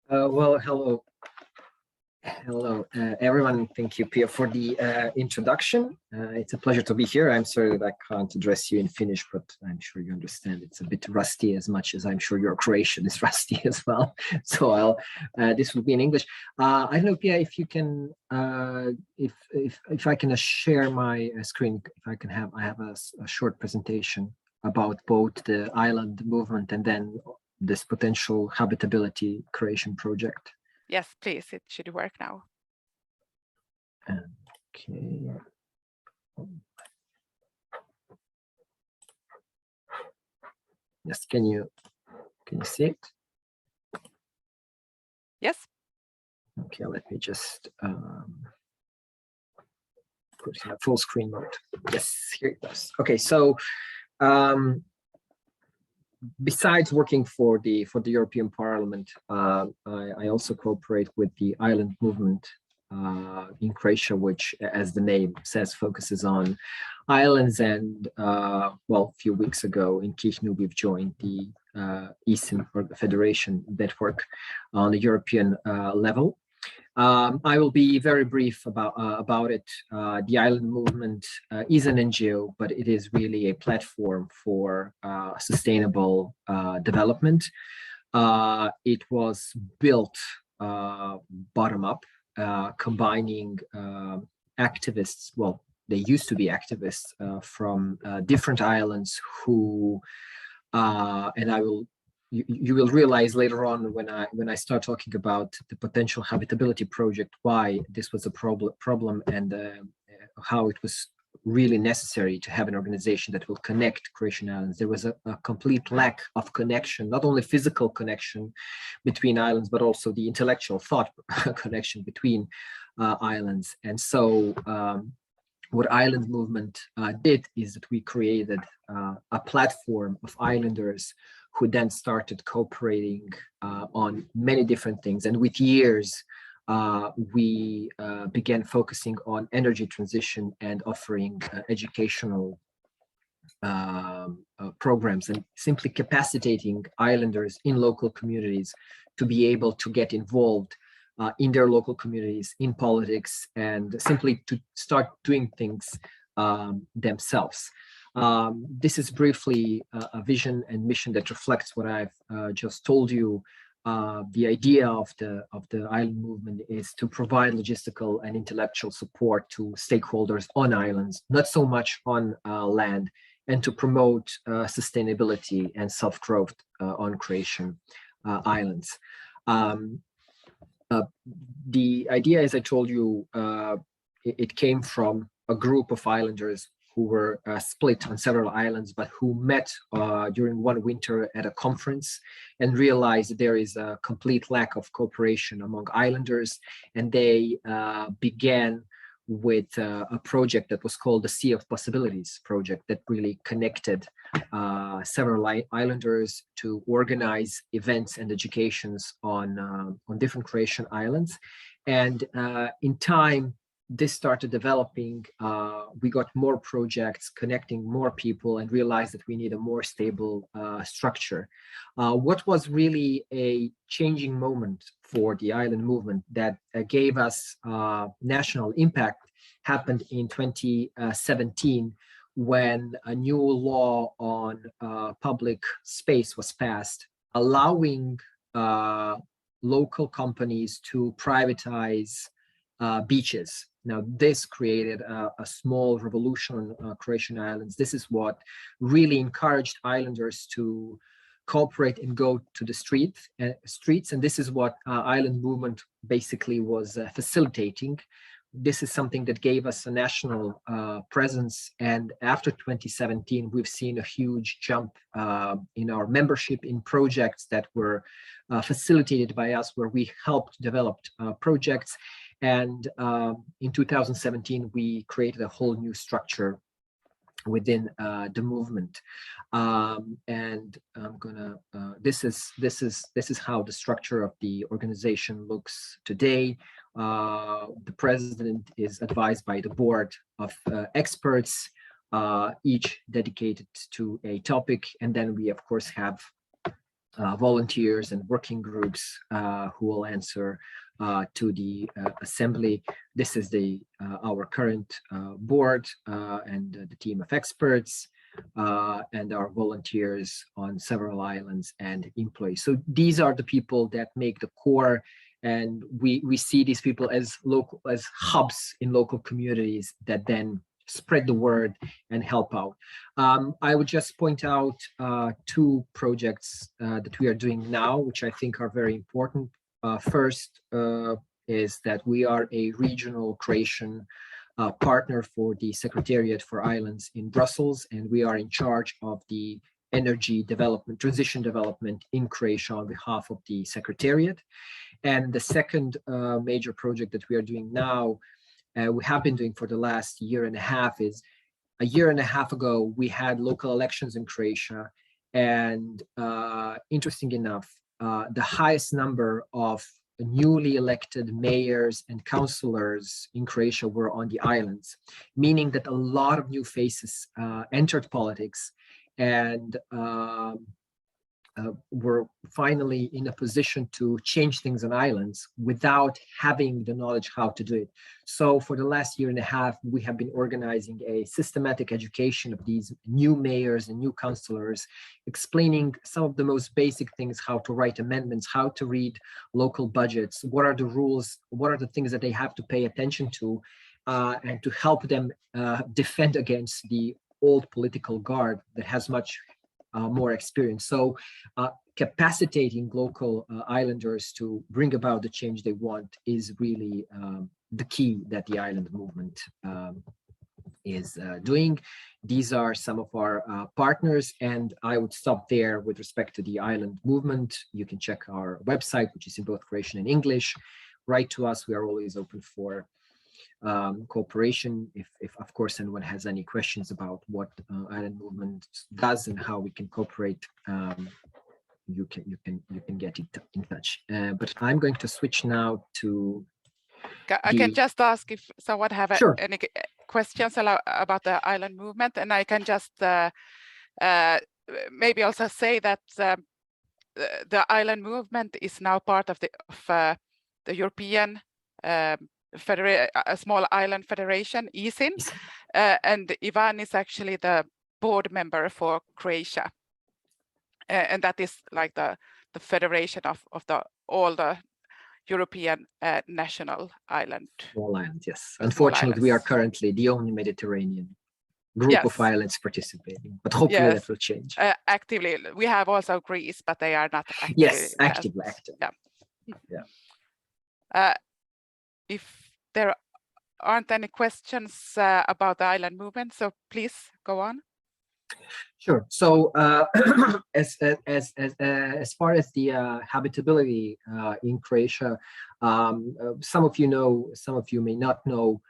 Hello. Everyone. Thank you, Pia, for the introduction. It's a pleasure to be here. I'm sorry that I can't address you in Finnish, but I'm sure you understand it's a bit rusty, as much as I'm sure your Croatian is rusty as well. So this will be in English. I don't know, Pia, if you can, if I can share my screen, if I can have, I have a short presentation about both the island movement and then this potential habitability creation project. Yes, please, it should work now. Okay. Yes, can you see it? Yes. Okay, let me just put it in a full screen mode. Yes, here it goes. Okay, so besides working for the European Parliament, I also cooperate with the island movement in Croatia, which, as the name says, focuses on islands. And well, a few weeks ago in Chișinău, we've joined the Eastern Federation network on the European level. I will be very brief about it. The island movement is an NGO, but it is really a platform for sustainable development. It was built bottom up, combining activists. Well, they used to be activists from different islands who, and I will. You will realize later on when I start talking about the potential habitability project why this was a problem and how it was really necessary to have an organization that will connect Croatian islands. There was a complete lack of connection, not only physical connection between islands, but also the intellectual thought connection between islands. And so what Island Movement did is that we created a platform of islanders who then started cooperating on many different things. And with years, we began focusing on energy transition and offering educational programs and simply capacitating islanders in local communities to be able to get involved in their local communities, in politics, and simply to start doing things themselves. This is briefly a vision and mission that reflects what I've just told you. The idea of the island movement is to provide logistical and intellectual support to stakeholders on islands, not so much on land, and to promote sustainability and self-growth on Croatian islands. The idea, as I told you, it came from a group of islanders who were split on several islands, but who met during one winter at a conference and realized that there is a complete lack of cooperation among islanders. And they began with a project that was called the Sea of Possibilities project that really connected several islanders to organize events and educations on different Croatian islands. And in time, this started developing. We got more projects connecting more people and realized that we need a more stable structure. What was really a changing moment for the island movement that gave us national impact happened in 2017 when a new law on public space was passed, allowing local companies to privatize beaches. Now, this created a small revolution on Croatian islands. This is what really encouraged islanders to cooperate and go to the streets. And this is what Island Movement basically was facilitating. This is something that gave us a national presence. And after 2017, we've seen a huge jump in our membership in projects that were facilitated by us, where we helped develop projects. And in 2017, we created a whole new structure within the movement. And I'm gonna. This is how the structure of the organization looks today. The president is advised by the board of experts, each dedicated to a topic, and then we of course have volunteers and working groups who will answer to the assembly. This is our current board and the team of experts and our volunteers on several islands and employees. So these are the people that make the core, and we see these people as hubs in local communities that then spread the word and help out. I would just point out two projects that we are doing now, which I think are very important. First is that we are a regional Croatian partner for the Secretariat for Islands in Brussels, and we are in charge of the energy development, transition development in Croatia on behalf of the Secretariat. And the second major project that we are doing now, we have been doing for the last year and a half, is a year and a half ago, we had local elections in Croatia. And interesting enough, the highest number of newly elected mayors and councillors in Croatia were on the islands, meaning that a lot of new faces entered politics and were finally in a position to change things on islands without having the knowledge how to do it. So for the last year and a half, we have been organizing a systematic education of these new mayors and new councillors, explaining some of the most basic things, how to write amendments, how to read local budgets, what are the rules, what are the things that they have to pay attention to, and to help them defend against the old political guard that has much more experience. So capacitating local islanders to bring about the change they want is really the key that the island movement is doing. These are some of our partners, and I would stop there with respect to the island movement. You can check our website, which is in both Croatian and English. Write to us. We are always open for cooperation. If of course anyone has any questions about what island movement does and how we can cooperate, you can get in touch. But I'm going to switch now to. I can just ask if someone have Sure. any questions about the island movement, and I can just maybe also say that the island movement is now part of the European a small island federation, ESIN, and Ivan is actually the board member for Croatia, and that is like the federation of all the European national island. Small islands, yes. Unfortunately, we are currently the only Mediterranean group of islands participating, but hopefully that will change. Actively, we have also Greece, but they are not active. Yes, actively. Yeah. If there aren't any questions about the island movement, so please go on. Sure. So as far as the habitability in Croatia, some of you know, some of you may not know,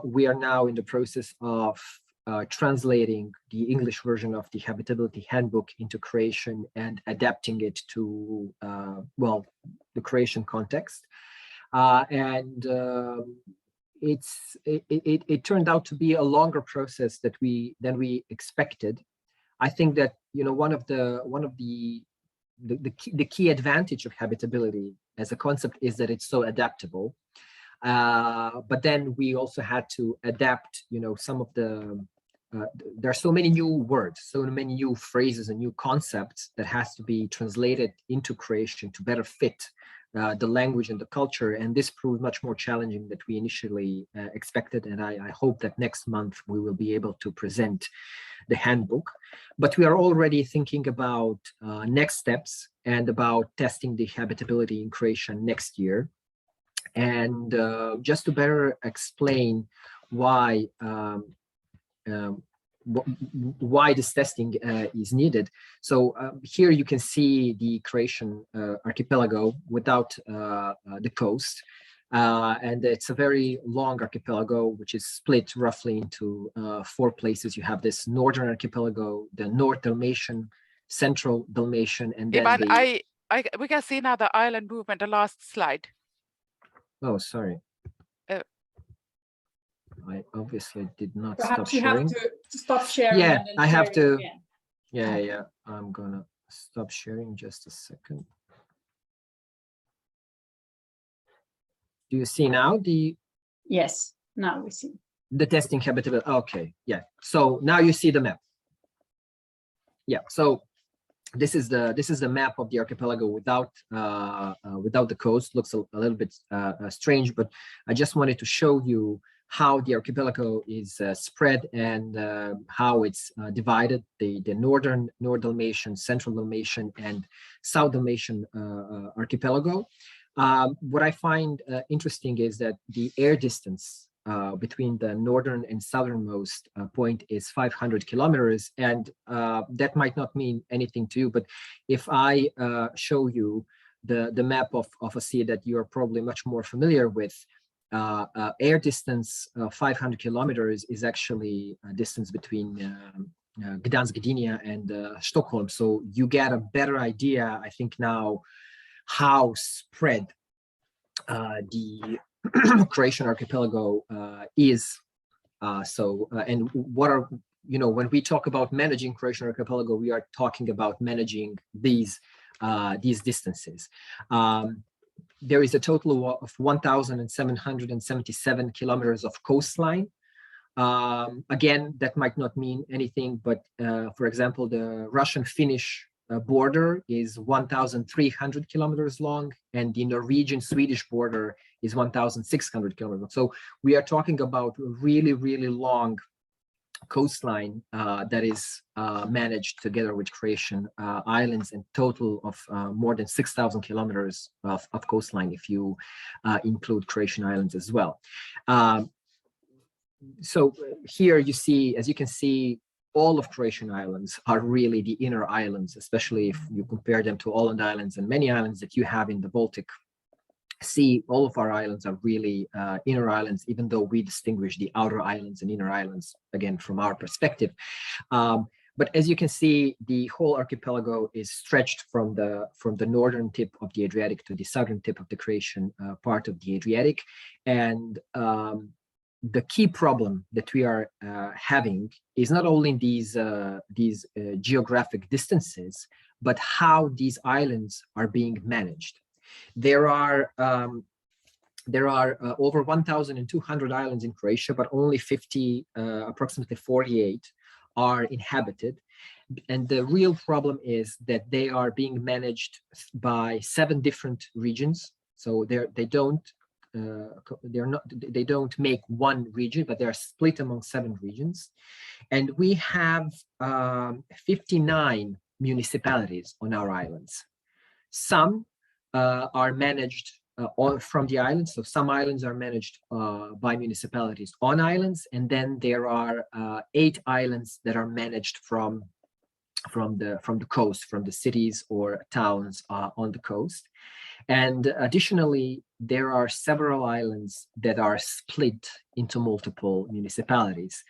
we are now in the process of translating the English version of the Habitability Handbook into Croatian and adapting it to, well, the Croatian context. It turned out to be a longer process than we expected. I think that, you know, one of the key advantage of habitability as a concept is that it's so adaptable. But then we also had to adapt, you know, some of the there are so many new words, so many new phrases and new concepts that has to be translated into Croatian to better fit the language and the culture, and this proved much more challenging than we initially expected, and I hope that next month we will be able to present the handbook. But we are already thinking about next steps and about testing the habitability in Croatia next year. And just to better explain why this testing is needed. So here you can see the Croatian archipelago without the coast. And it's a very long archipelago, which is split roughly into 4 places. You have this northern archipelago, the North Dalmatian, Central Dalmatian, and then Ivan, we can see now the island movement, the last slide. Oh, sorry. I obviously did not Perhaps stop sharing. Perhaps you have to stop sharing. Yeah, and then I have to. again. Yeah, I'm gonna stop sharing just a second. Do you see now the? Yes, now we see. The testing habitability. Okay, yeah. So now you see the map. Yeah. So this is the map of the archipelago without the coast. Looks a little bit strange, but I just wanted to show you how the archipelago is spread and how it's divided. The North Dalmatian, Central Dalmatian, and South Dalmatian archipelago. What I find interesting is that the air distance between the northern and southernmost point is 500 kilometers, and that might not mean anything to you, but if I show you the map of a sea that you're probably much more familiar with, air distance 500 kilometers is actually a distance between Gdansk, Gdynia, and Stockholm. So you get a better idea, I think now, how spread the Croatian archipelago is. And what are, when we talk about managing Croatian archipelago, we are talking about managing these distances. There is a total of 1,777 kilometers of coastline. Again, that might not mean anything, but for example, the Russian-Finnish border is 1,300 kilometers long, and the Norwegian-Swedish border is 1,600 kilometers. So we are talking about really, really long coastline that is managed together with Croatian islands, and total of more than 6,000 kilometers of coastline if you include Croatian islands as well. So here you see, as you can see, all of Croatian islands are really the inner islands, especially if you compare them to Åland Islands and many islands that you have in the Baltic Sea. All of our islands are really inner islands, even though we distinguish the outer islands and inner islands, again, from our perspective. But as you can see, the whole archipelago is stretched from the northern tip of the Adriatic to the southern tip of the Croatian part of the Adriatic. And the key problem that we are having is not only these geographic distances, but how these islands are being managed. There are over 1,200 islands in Croatia, but only approximately 48 are inhabited. And the real problem is that they are being managed by 7 different regions. So they don't make one region, but they are split among 7 regions. And we have 59 municipalities on our islands. Some are managed from the islands. So some islands are managed by municipalities on islands, and then there are 8 islands that are managed from the coast, from the cities or towns on the coast. And additionally, there are several islands that are split into multiple municipalities.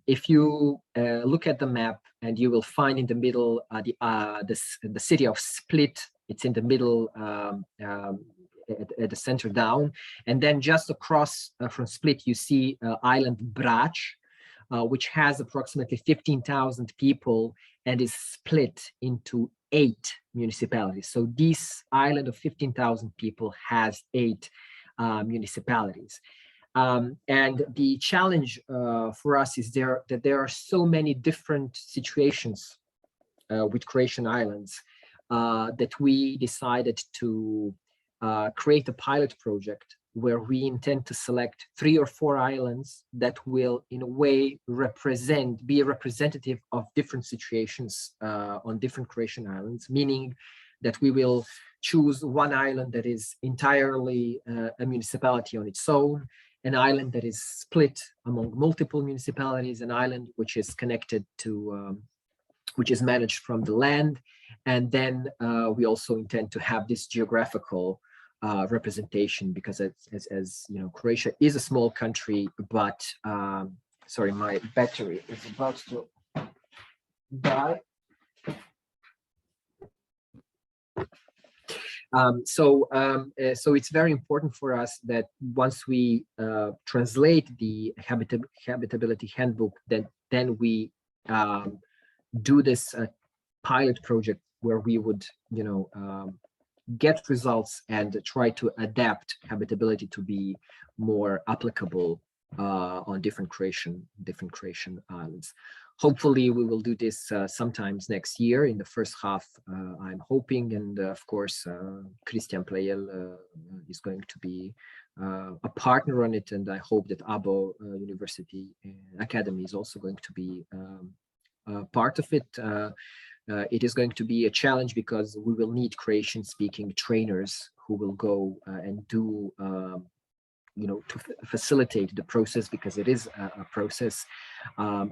If you look at the map, and you will find in the middle the city of Split. It's in the middle at the center down, and then just across from Split, you see island Brač, which has approximately 15,000 people and is split into 8 municipalities. So this island of 15,000 people has 8 municipalities. And the challenge for us is that there are so many different situations with Croatian islands that we decided to create a pilot project where we intend to select 3 or 4 islands that will, in a way, be a representative of different situations on different Croatian islands, meaning that we will choose one island that is entirely a municipality on its own, an island that is split among multiple municipalities, an island which is connected to, which is managed from the land, and then we also intend to have this geographical representation, because as you know, Croatia is a small country, but sorry, my battery is about to die. So it's very important for us that once we translate the habitability handbook, then we do this pilot project where we would, get results and try to adapt habitability to be more applicable on different Croatian islands. Hopefully, we will do this sometimes next year in the first half. I'm hoping, and of course, Christian Plejel is going to be a partner on it, and I hope that Abo University Academy is also going to be part of it. It is going to be a challenge because we will need Croatian-speaking trainers who will go and do, to facilitate the process, because it is a process.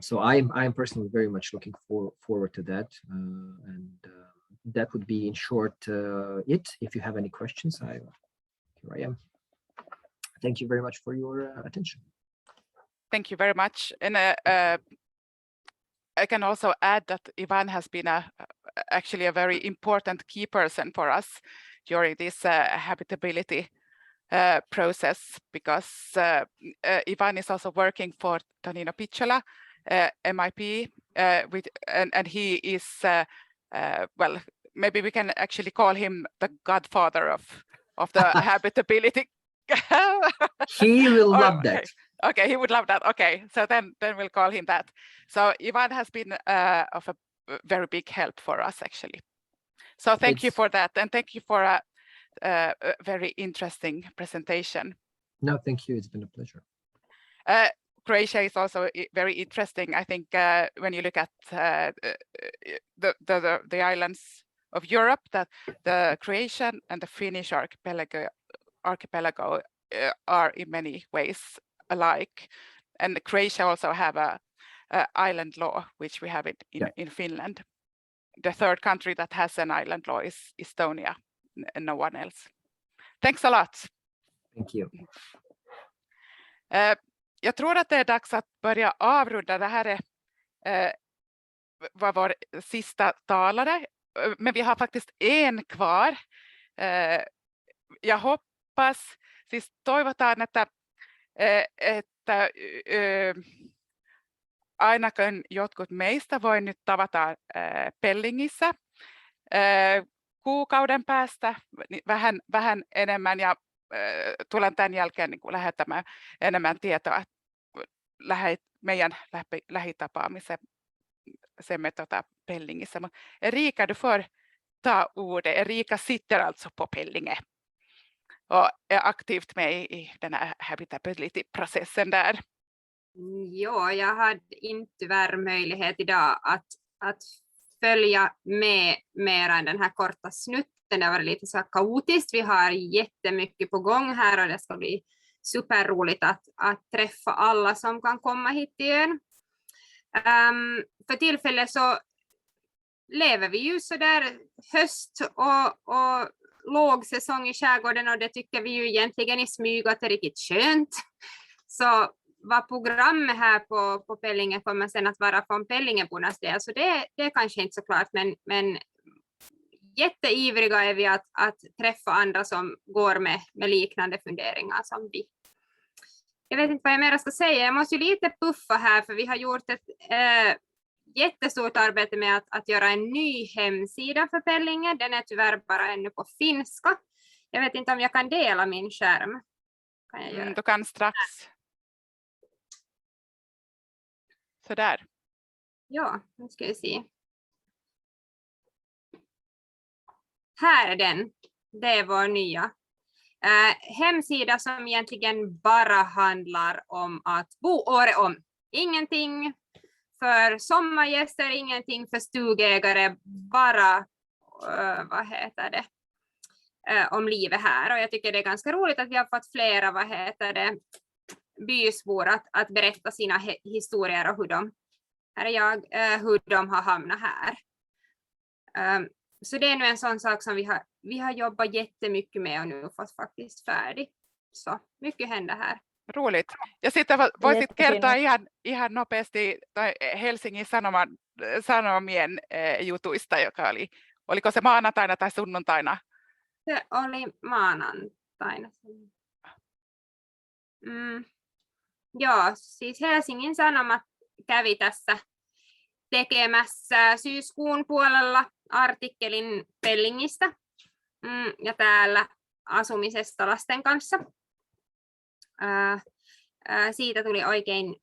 So I'm personally very much looking forward to that, and that would be in short it. If you have any questions, here I am. Thank you very much for your attention. Thank you very much. And I can also add that Ivan has been actually a very important key person for us during this habitability process, because Ivan is also working for Tonino Picciola, MIP, and he is, well, maybe we can actually call him the godfather of the habitability. He will love that. Okay, he would love that. Okay, so then we'll call him that. So Ivan has been of a very big help for us, actually. So thank you for that, and thank you for a very interesting presentation. No, thank you. It's been a pleasure. Croatia is also very interesting. I think when you look at the islands of Europe, that the Croatian and the Finnish archipelago are in many ways alike, and Croatia also have a island law, which we have in Finland. The third country that has an island law is Estonia, and no one else. Thanks a lot. Thank you. Jag tror att det är dags att börja avrunda. Det här var vår sista talare, men vi har faktiskt en kvar. Jag hoppas, siis toivotaan, että ainakin jotkut meistä voi nyt tavata Pellingissä kuukauden päästä vähän enemmän, ja tulen tämän jälkeen niin kuin lähettämään enemmän tietoa meidän lähitapaamisemme Pellingissä. Erika, du får ta ordet. Erika sitter alltså på Pellinge och är aktivt med i den här habitability-processen där. Ja, jag hade inte tyvärr möjlighet idag att följa med mer än den här korta snutten. Det har varit lite så kaotiskt. Vi har jättemycket på gång här och det ska bli superroligt att träffa alla som kan komma hit till ön. För tillfället så lever vi ju så där höst och lågsäsong i skärgården, och det tycker vi ju egentligen i smyg att det är riktigt skönt. Så vad programmet här på Pellinge kommer sen att vara från Pellingebornas del, så det är kanske inte så klart, men jätteivriga är vi att träffa andra som går med liknande funderingar som vi. Jag vet inte vad jag mer ska säga. Jag måste ju lite puffa här, för vi har gjort ett jättestort arbete med att göra en ny hemsida för Pellinge. Den är tyvärr bara ännu på finska. Jag vet inte om jag kan dela min skärm. Kan jag göra? Du kan strax. Så där. Ja, nu ska vi se. Här är den. Det är vår nya hemsida som egentligen bara handlar om att bo året om. Ingenting för sommargäster, ingenting för stugägare, bara om livet här. Och jag tycker det är ganska roligt att vi har fått flera bysbor att berätta sina historier och hur de har hamnat här. Så det är nu en sån sak som vi har jobbat jättemycket med och nu fått faktiskt färdig. Så mycket händer här. Roligt. Ja sitten voisit kertoa ihan nopeasti Helsingin Sanomien jutuista, joka oliko se maanantaina tai sunnuntaina? Se oli maanantaina. Joo, siis Helsingin Sanomat kävi tässä tekemässä syyskuun puolella artikkelin Pellingistä ja täällä asumisesta lasten kanssa. Siitä tuli oikein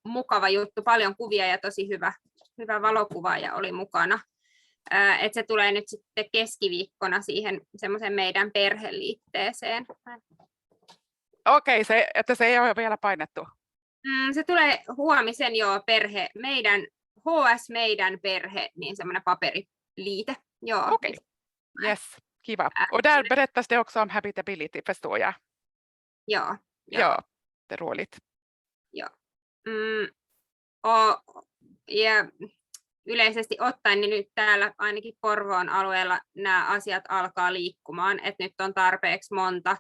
mukava juttu, paljon kuvia ja tosi hyvä valokuvaaja oli mukana. Et se tulee nyt sitten keskiviikkona siihen semmoisen meidän perheliitteeseen. Okei, että se ei ole vielä painettu. Se tulee huomisen jo HS meidän perhe, niin semmoinen paperiliite. Okej, yes, kiva. Och där berättas det också om habitability, förstår jag. Ja, det är roligt. Ja. Ja yleisesti ottaen, niin nyt täällä ainakin Porvoon alueella nämä asiat alkaa liikkumaan, että nyt on tarpeeksi monta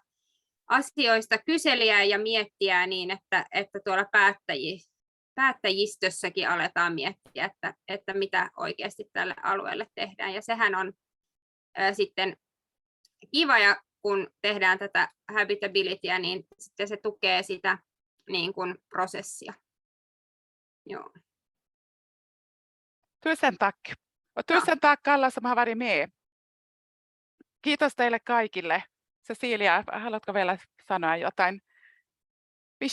asioista kyselijää ja miettiä niin, että tuolla päättäjistössäkin aletaan miettiä, että mitä oikeasti tälle alueelle tehdään. Ja sehän on sitten kiva, ja kun tehdään tätä habitabilityä, niin sitten se tukee sitä niin kuin prosessia. Joo. Tusen tack. Och tusen tack alla som har varit med. Kiitos teille kaikille. Cecilia, haluatko vielä sanoa jotain?